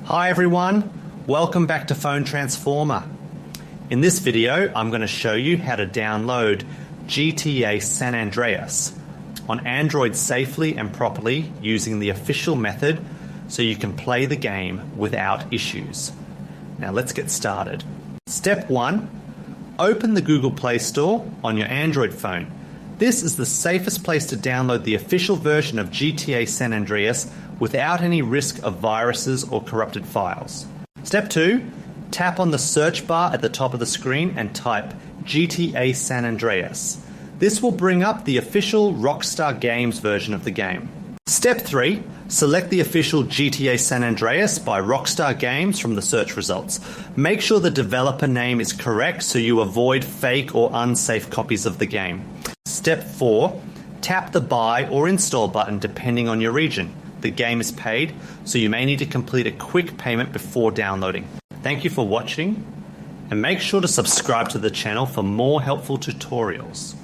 Hi everyone, welcome back to Phone Transformer. In this video, I'm going to show you how to download GTA San Andreas on Android safely and properly using the official method so you can play the game without issues. Now let's get started. Step 1, open the Google Play Store on your Android phone. This is the safest place to download the official version of GTA San Andreas without any risk of viruses or corrupted files. Step 2, tap on the search bar at the top of the screen and type GTA San Andreas. This will bring up the official Rockstar Games version of the game. Step 3, select the official GTA San Andreas by Rockstar Games from the search results. Make sure the developer name is correct so you avoid fake or unsafe copies of the game. Step 4, tap the buy or install button depending on your region. The game is paid, so you may need to complete a quick payment before downloading. Thank you for watching, and make sure to subscribe to the channel for more helpful tutorials.